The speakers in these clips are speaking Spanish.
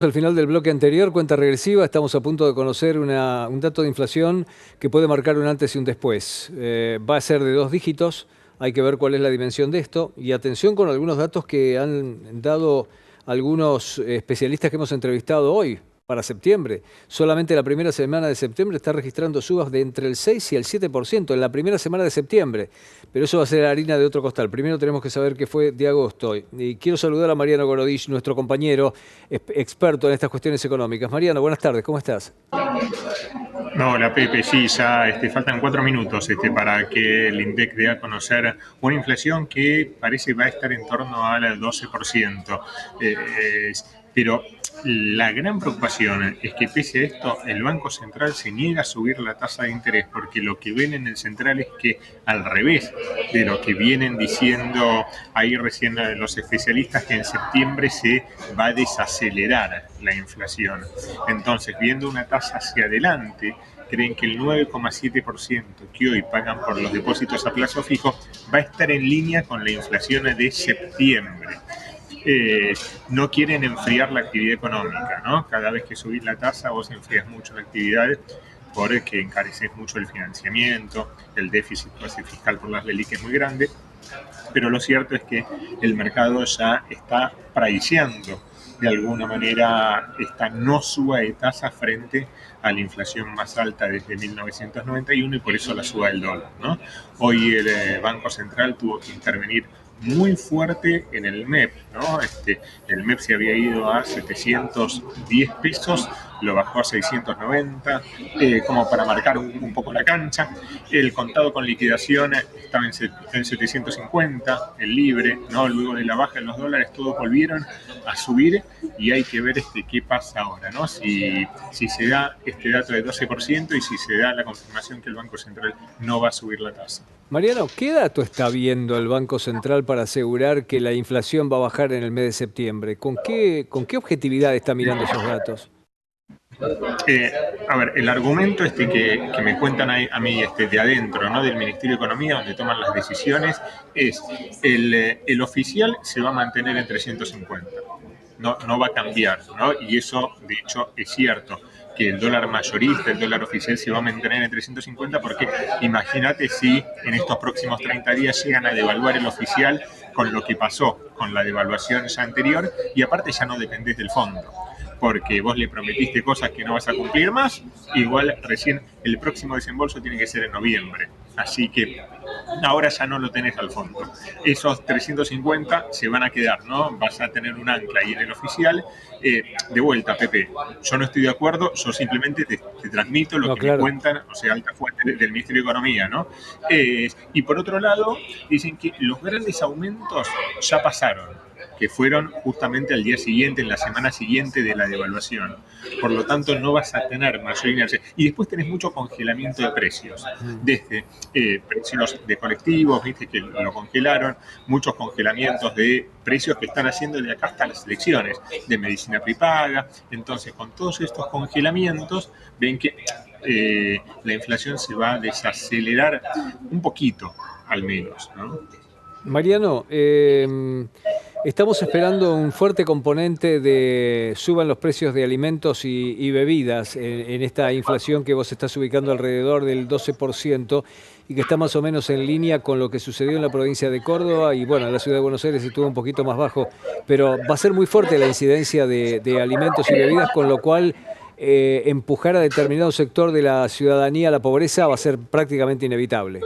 Al final del bloque anterior, cuenta regresiva, estamos a punto de conocer un dato de inflación que puede marcar un antes y un después. Va a ser de 2 dígitos, hay que ver cuál es la dimensión de esto y atención con algunos datos que han dado algunos especialistas que hemos entrevistado hoy para septiembre. Solamente la primera semana de septiembre está registrando subas de entre el 6 y el 7% en la primera semana de septiembre. Pero eso va a ser harina de otro costal. Primero tenemos que saber qué fue de agosto. Y quiero saludar a Mariano Gorodich, nuestro compañero experto en estas cuestiones económicas. Mariano, buenas tardes, ¿cómo estás? No, la Pepe, sí, ya faltan 4 minutos para que el INDEC dé a conocer una inflación que parece va a estar en torno al 12%. Pero la gran preocupación es que pese a esto, el Banco Central se niega a subir la tasa de interés, porque lo que ven en el central es que, al revés de lo que vienen diciendo ahí recién los especialistas, que en septiembre se va a desacelerar la inflación. Entonces, viendo una tasa hacia adelante, creen que el 9,7% que hoy pagan por los depósitos a plazo fijo va a estar en línea con la inflación de septiembre. No quieren enfriar la actividad económica, ¿no? Cada vez que subís la tasa vos enfrías mucho la actividad porque encareces mucho el financiamiento, el déficit fiscal por las LELIQ es muy grande, pero lo cierto es que el mercado ya está priceando de alguna manera esta no suba de tasa frente a la inflación más alta desde 1991 y por eso la suba del dólar, ¿no? Hoy el Banco Central tuvo que intervenir muy fuerte en el MEP, ¿no? El MEP se había ido a 710 pesos, lo bajó a 690, como para marcar un poco la cancha. El contado con liquidación estaba en 750, el libre, ¿no? Luego de la baja en los dólares, todos volvieron a subir y hay que ver qué pasa ahora, ¿no? Si se da este dato de 12% y si se da la confirmación que el Banco Central no va a subir la tasa. Mariano, ¿qué dato está viendo el Banco Central para asegurar que la inflación va a bajar en el mes de septiembre? ¿Con qué objetividad está mirando esos datos? Eh, a ver, el argumento que me cuentan a mí de adentro, ¿no? Del Ministerio de Economía, donde toman las decisiones, es el oficial se va a mantener en 350. No va a cambiar, ¿no? Y eso, de hecho, es cierto, que el dólar mayorista, el dólar oficial, se va a mantener en 350, porque imagínate si en estos próximos 30 días llegan a devaluar el oficial con lo que pasó con la devaluación ya anterior, y aparte ya no dependés del fondo, porque vos le prometiste cosas que no vas a cumplir más, igual recién el próximo desembolso tiene que ser en noviembre. Así que ahora ya no lo tenés al fondo. Esos 350 se van a quedar, ¿no? Vas a tener un ancla ahí en el oficial. De vuelta, Pepe, yo no estoy de acuerdo, yo simplemente te transmito lo No, que me claro. cuentan, o sea, alta fuente del Ministerio de Economía, ¿no? Y por otro lado, dicen que los grandes aumentos ya pasaron, que fueron justamente al día siguiente, en la semana siguiente de la devaluación. Por lo tanto, no vas a tener mayor inercia. Y después tenés mucho congelamiento de precios, desde precios de colectivos, viste que lo congelaron, muchos congelamientos de precios que están haciendo de acá hasta las elecciones, de medicina prepaga. Entonces, con todos estos congelamientos, ven que la inflación se va a desacelerar un poquito, al menos, ¿no? Mariano, estamos esperando un fuerte componente de suban los precios de alimentos y bebidas en esta inflación que vos estás ubicando alrededor del 12% y que está más o menos en línea con lo que sucedió en la provincia de Córdoba y bueno, en la ciudad de Buenos Aires estuvo un poquito más bajo, pero va a ser muy fuerte la incidencia de alimentos y bebidas, con lo cual empujar a determinado sector de la ciudadanía a la pobreza va a ser prácticamente inevitable.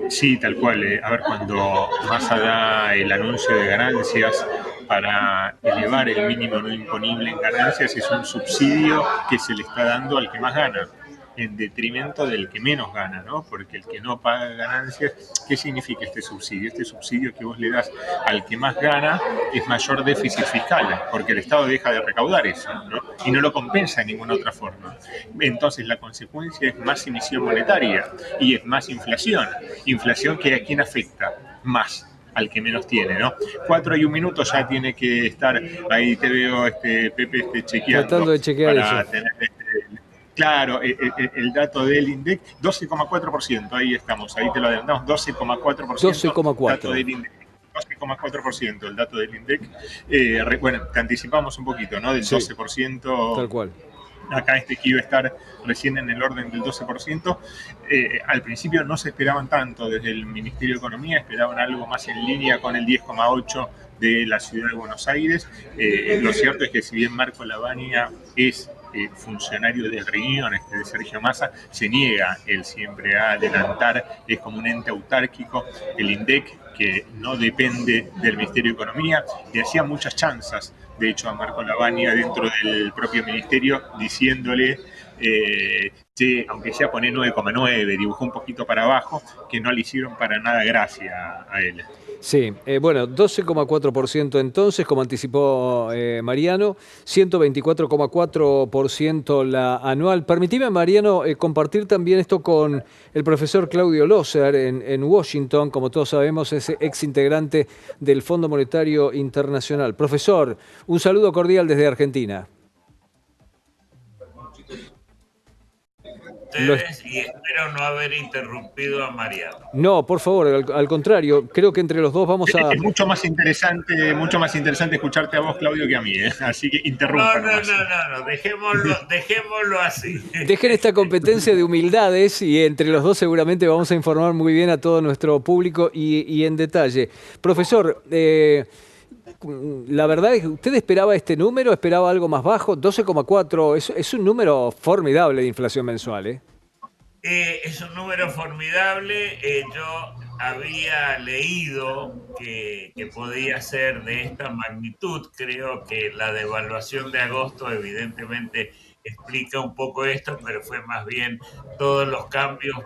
Sí, tal cual. A ver, cuando Massa da el anuncio de ganancias para elevar el mínimo no imponible en ganancias, es un subsidio que se le está dando al que más gana, en detrimento del que menos gana, ¿no? Porque el que no paga ganancias, ¿qué significa este subsidio? Este subsidio que vos le das al que más gana es mayor déficit fiscal, porque el Estado deja de recaudar eso, ¿no? Y no lo compensa de ninguna otra forma. Entonces, la consecuencia es más emisión monetaria y es más inflación. Inflación que a quién afecta más, al que menos tiene, ¿no? 4 y 1 minuto ya tiene que estar, ahí te veo, Pepe, Tratando chequeando de chequear eso. para tener claro, el dato del INDEC, 12,4%, ahí estamos, ahí te lo adelantamos, 12,4% dato 12,4. del INDEC. 12,4% el dato del INDEC. Bueno, te anticipamos un poquito, ¿no? Del Sí, 12%. tal cual. Acá que iba a estar recién en el orden del 12%. Al principio no se esperaban tanto desde el Ministerio de Economía, esperaban algo más en línea con el 10,8% de la ciudad de Buenos Aires. Lo cierto es que si bien Marco Lavagna es funcionario de reunión de Sergio Massa, se niega él siempre a adelantar, es como un ente autárquico, el INDEC, que no depende del Ministerio de Economía, le hacía muchas chanzas, de hecho, a Marco Lavagna dentro del propio ministerio, diciéndole, aunque sea poner 9,9, dibujó un poquito para abajo, que no le hicieron para nada gracia a él. Sí, bueno, 12,4% entonces, como anticipó Mariano, 124,4% la anual. Permitime, Mariano, compartir también esto con el profesor Claudio Loser en Washington, como todos sabemos, es ex integrante del Fondo Monetario Internacional. Profesor, un saludo cordial desde Argentina. Lo, Y espero no haber interrumpido a Mariano. No, por favor, al contrario, creo que entre los dos vamos a... Es mucho más interesante escucharte a vos, Claudio, que a mí, ¿eh? Así que interrumpa. No, dejémoslo así. Dejen esta competencia de humildades y entre los dos seguramente vamos a informar muy bien a todo nuestro público y en detalle. Profesor, la verdad es que usted esperaba este número, esperaba algo más bajo, 12,4, es un número formidable de inflación mensual, ¿eh? Es un número formidable. Yo había leído que podía ser de esta magnitud. Creo que la devaluación de agosto evidentemente explica un poco esto, pero fue más bien todos los cambios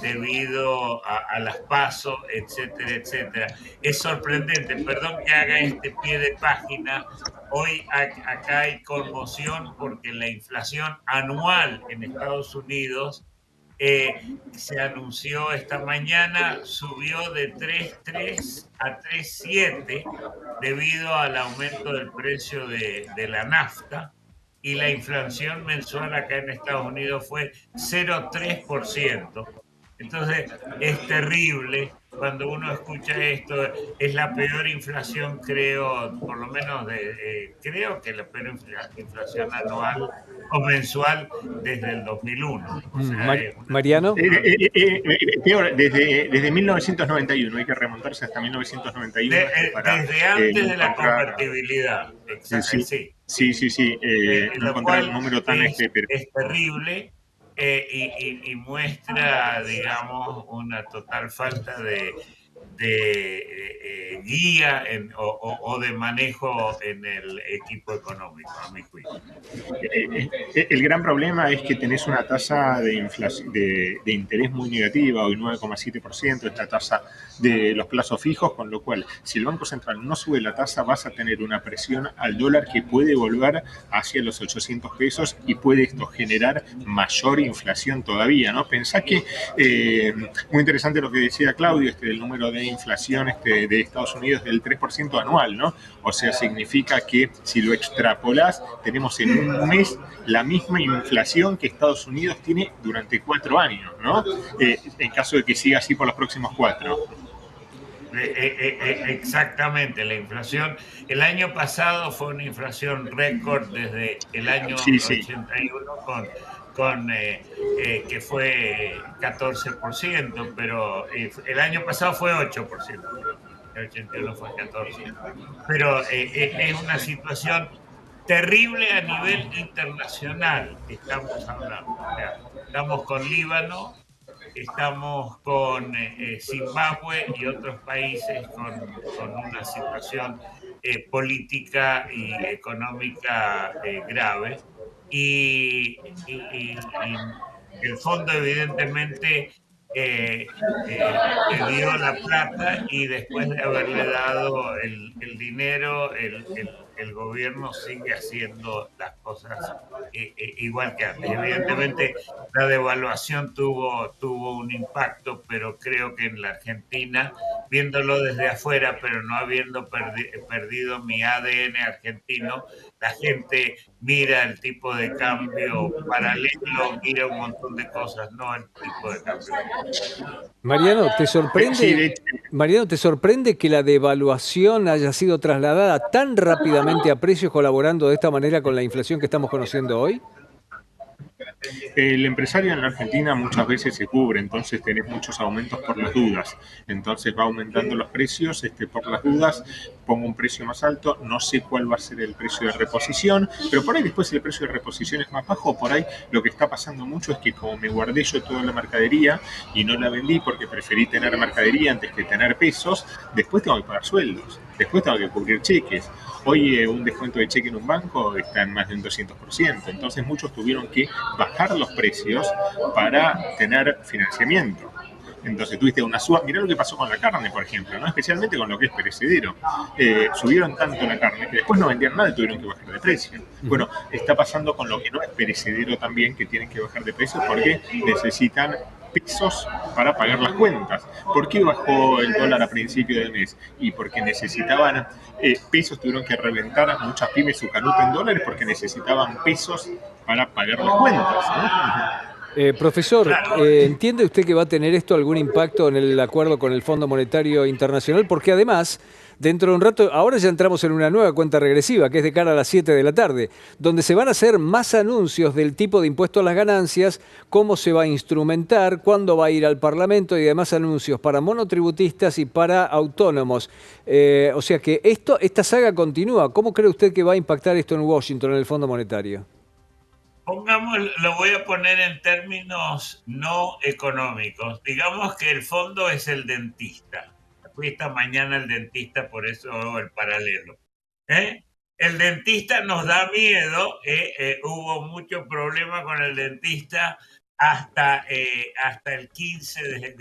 debido a las PASO, etcétera, etcétera. Es sorprendente, perdón que haga este pie de página. Hoy acá hay conmoción porque la inflación anual en Estados Unidos se anunció esta mañana, subió de 3,3 a 3,7 debido al aumento del precio de la nafta, y la inflación mensual acá en Estados Unidos fue 0,3%. Entonces es terrible cuando uno escucha esto. Es la peor inflación, creo, por lo menos creo que la peor inflación anual o mensual desde el 2001. O sea, Mariano. Peor, desde 1991, hay que remontarse hasta 1991 para desde antes de la encontrar, convertibilidad. Exacto, sí. Sí, no encontrar un número tan es terrible. Y muestra, digamos, una total falta de guía o de manejo en el equipo económico, a mi juicio. El gran problema es que tenés una tasa de interés muy negativa, hoy 9,7% es la tasa de los plazos fijos, con lo cual, si el Banco Central no sube la tasa, vas a tener una presión al dólar que puede volver hacia los 800 pesos y puede esto generar mayor inflación todavía, ¿no? Pensá que, muy interesante lo que decía Claudio, el número de inflación de Estados Unidos del 3% anual, ¿no? O sea, significa que si lo extrapolás, tenemos en un mes la misma inflación que Estados Unidos tiene durante 4 años, ¿no? En caso de que siga así por los próximos 4. Exactamente, la inflación. El año pasado fue una inflación récord desde el año 81 que fue 14%, pero el año pasado fue 8%, el 81 fue 14%. Pero es una situación terrible a nivel internacional, estamos hablando. O sea, estamos con Líbano, estamos con Zimbabue y otros países con una situación política y económica grave. Y el fondo evidentemente le dio la plata, y después de haberle dado el dinero, el gobierno sigue haciendo las cosas igual que antes. Evidentemente la devaluación tuvo un impacto, pero creo que en la Argentina viéndolo desde afuera, pero no habiendo perdido mi ADN argentino, la gente mira el tipo de cambio paralelo, mira un montón de cosas, no el tipo de cambio oficial. Mariano, Sí, de hecho, Mariano, ¿te sorprende que la devaluación haya sido trasladada tan rápidamente a precios colaborando de esta manera con la inflación que estamos conociendo hoy? el empresario en la Argentina muchas veces se cubre, entonces tenés muchos aumentos por las dudas. Entonces va aumentando los precios por las dudas, pongo un precio más alto, no sé cuál va a ser el precio de reposición, pero por ahí después el precio de reposición es más bajo, por ahí lo que está pasando mucho es que como me guardé yo toda la mercadería y no la vendí porque preferí tener mercadería antes que tener pesos, después tengo que pagar sueldos, después tengo que cubrir cheques. Hoy un descuento de cheque en un banco está en más de un 200%, entonces muchos tuvieron que bajar los precios para tener financiamiento. Entonces tuviste una suba. Mirá lo que pasó con la carne, por ejemplo, ¿no? Especialmente con lo que es perecedero. Subieron tanto la carne que después no vendían nada y tuvieron que bajar de precio. Bueno, está pasando con lo que no es perecedero también, que tienen que bajar de precio porque necesitan pesos para pagar las cuentas. ¿Por qué bajó el dólar a principio del mes? Y porque necesitaban pesos, tuvieron que reventar a muchas pymes su canuto en dólares porque necesitaban pesos para pagar las cuentas, ¿no? Profesor, Claro, ¿entiende usted que va a tener esto algún impacto en el acuerdo con el Fondo Monetario Internacional? Porque además, dentro de un rato, ahora ya entramos en una nueva cuenta regresiva, que es de cara a las 7 de la tarde, donde se van a hacer más anuncios del tipo de impuesto a las ganancias, cómo se va a instrumentar, cuándo va a ir al Parlamento y demás anuncios para monotributistas y para autónomos. O sea que esta saga continúa. ¿Cómo cree usted que va a impactar esto en Washington, en el Fondo Monetario? pongamos, lo voy a poner en términos no económicos. Digamos que el fondo es el dentista. Fui esta mañana al dentista, por eso hago el paralelo. ¿Eh? El dentista nos da miedo, hubo mucho problema con el dentista hasta el 15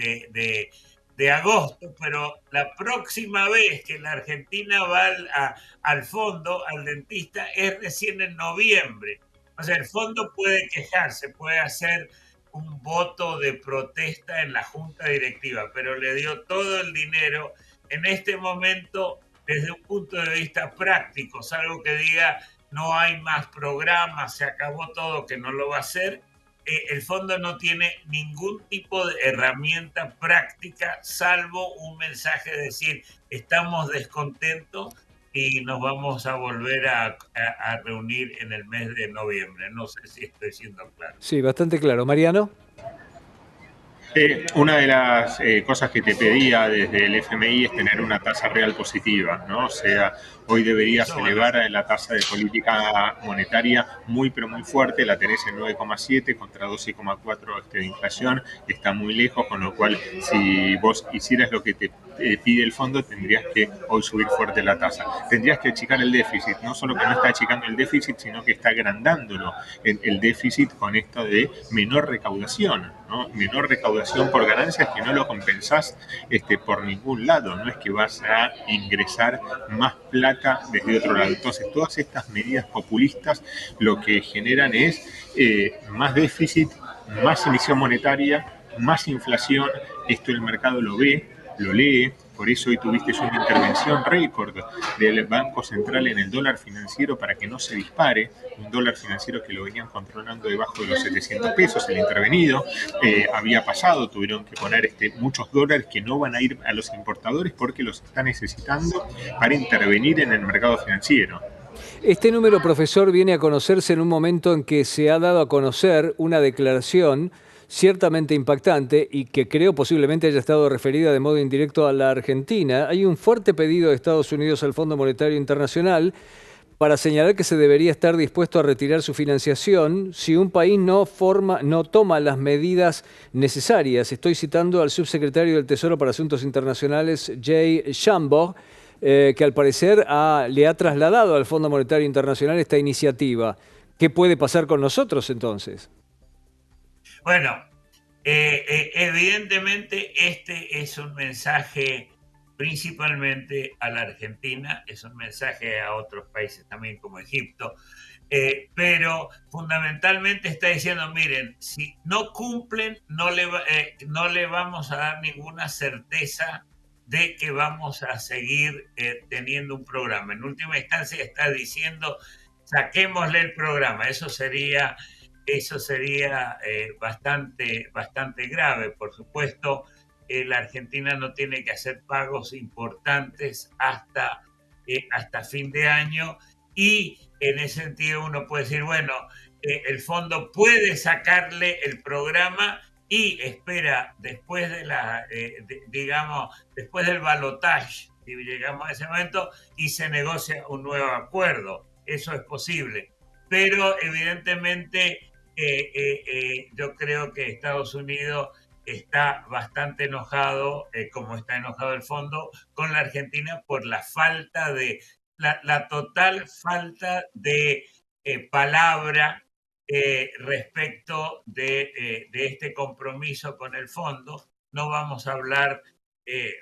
de agosto, pero la próxima vez que la Argentina va al fondo, al dentista, es recién en noviembre. O sea, el fondo puede quejarse, puede hacer un voto de protesta en la junta directiva, pero le dio todo el dinero en este momento desde un punto de vista práctico, salvo que diga no hay más programas, se acabó todo, que no lo va a hacer. El fondo no tiene ningún tipo de herramienta práctica, salvo un mensaje de decir estamos descontentos y nos vamos a volver a reunir en el mes de noviembre. No sé si estoy siendo claro. Sí, bastante claro. Mariano. Una de las cosas que te pedía desde el FMI es tener una tasa real positiva, ¿no? O sea, hoy deberías Eso, bueno, elevar la tasa de política monetaria muy, pero muy fuerte, la tenés en 9,7 contra 12,4 de inflación, está muy lejos, con lo cual si vos hicieras lo que te pide el fondo, tendrías que hoy subir fuerte la tasa. Tendrías que achicar el déficit, no solo que no está achicando el déficit, sino que está agrandándolo el déficit con esto de menor recaudación, ¿no? Menor recaudación por ganancias que no lo compensás por ningún lado, no es que vas a ingresar más plata desde otro lado. Entonces, todas estas medidas populistas lo que generan es más déficit, más emisión monetaria, más inflación. Esto el mercado lo ve, lo lee, por eso hoy tuviste una intervención récord del Banco Central en el dólar financiero para que no se dispare, un dólar financiero que lo venían controlando debajo de los 700 pesos, el intervenido había pasado, tuvieron que poner muchos dólares que no van a ir a los importadores porque los están necesitando para intervenir en el mercado financiero. Este número, profesor, viene a conocerse en un momento en que se ha dado a conocer una declaración ciertamente impactante y que creo posiblemente haya estado referida de modo indirecto a la Argentina. Hay un fuerte pedido de Estados Unidos al Fondo Monetario Internacional para señalar que se debería estar dispuesto a retirar su financiación si un país no toma las medidas necesarias. Estoy citando al subsecretario del Tesoro para Asuntos Internacionales, Jay Shambo, que al parecer le ha trasladado al Fondo Monetario Internacional esta iniciativa. ¿Qué puede pasar con nosotros entonces? Bueno, evidentemente este es un mensaje principalmente a la Argentina, es un mensaje a otros países también como Egipto, pero fundamentalmente está diciendo, miren, si no cumplen, no le vamos a dar ninguna certeza de que vamos a seguir teniendo un programa. En última instancia está diciendo, saquémosle el programa. Eso sería bastante grave. Por supuesto, la Argentina no tiene que hacer pagos importantes hasta fin de año, y en ese sentido uno puede decir, bueno, el fondo puede sacarle el programa y espera después de después del balotaje, si llegamos a ese momento, y se negocia un nuevo acuerdo. Eso es posible, pero evidentemente yo creo que Estados Unidos está bastante enojado, como está enojado el fondo, con la Argentina por la total falta de palabra respecto de este compromiso con el fondo. No vamos a hablar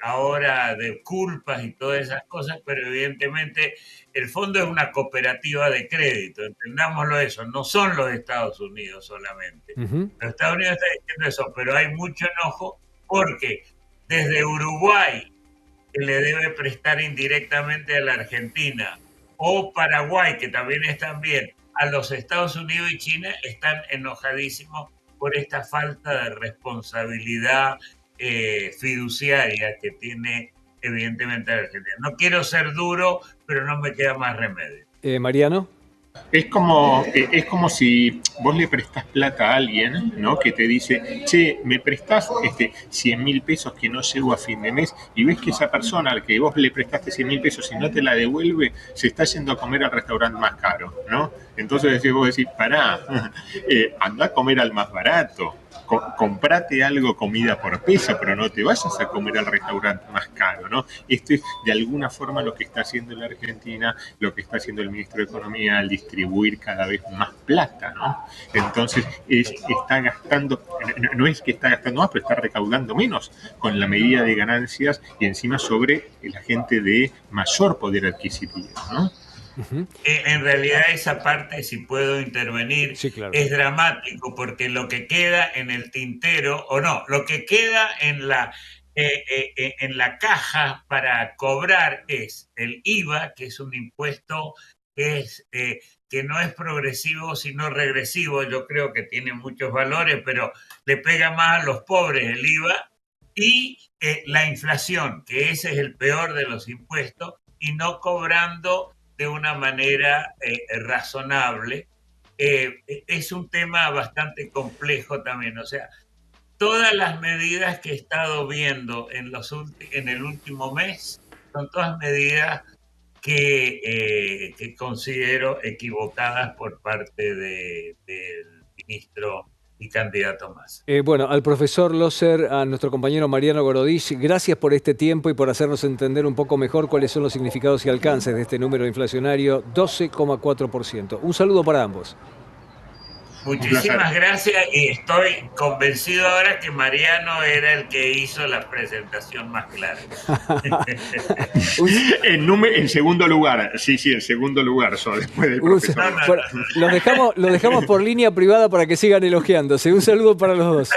ahora de culpas y todas esas cosas, pero evidentemente el fondo es una cooperativa de crédito, entendámoslo eso, no son los Estados Unidos solamente. Ujú. Los Estados Unidos están diciendo eso, pero hay mucho enojo porque desde Uruguay, que le debe prestar indirectamente a la Argentina, o Paraguay, que también están bien, a los Estados Unidos y China, están enojadísimos por esta falta de responsabilidad fiduciaria que tiene evidentemente la Argentina. No quiero ser duro, pero no me queda más remedio. Mariano. Es como si vos le prestás plata a alguien, ¿no? Que te dice, che, me prestás 100.000 pesos que no llego a fin de mes, y ves que esa persona al que vos le prestaste 100.000 pesos y no te la devuelve, se está yendo a comer al restaurante más caro, ¿no? Entonces vos decís, pará, anda a comer al más barato, comprate algo, comida por peso, pero no te vayas a comer al restaurante más caro, ¿no? Esto es de alguna forma lo que está haciendo la Argentina, lo que está haciendo el ministro de Economía al distribuir cada vez más plata, ¿no? Entonces está gastando, no es que está gastando más, pero está recaudando menos con la medida de ganancias y encima sobre la gente de mayor poder adquisitivo, ¿no? Uh-huh. En realidad esa parte, si puedo intervenir, sí, claro, es dramático, porque lo que queda en el tintero, o no, lo que queda en la caja para cobrar es el IVA, que es un impuesto que no es progresivo sino regresivo. Yo creo que tiene muchos valores, pero le pega más a los pobres el IVA, y la inflación, que ese es el peor de los impuestos, y no cobrando de una manera razonable. Es un tema bastante complejo también. O sea, todas las medidas que he estado viendo en el último mes son todas medidas que considero equivocadas por parte del ministro y candidato Massa. Bueno, al profesor Loser, a nuestro compañero Mariano Gorodich, gracias por este tiempo y por hacernos entender un poco mejor cuáles son los significados y alcances de este número inflacionario, 12,4%. Un saludo para ambos. Muchísimas gracias, y estoy convencido ahora que Mariano era el que hizo la presentación más clara. En segundo lugar, sí, en segundo lugar, después del profesor. Lo dejamos por línea privada para que sigan elogiándose. Un saludo para los dos.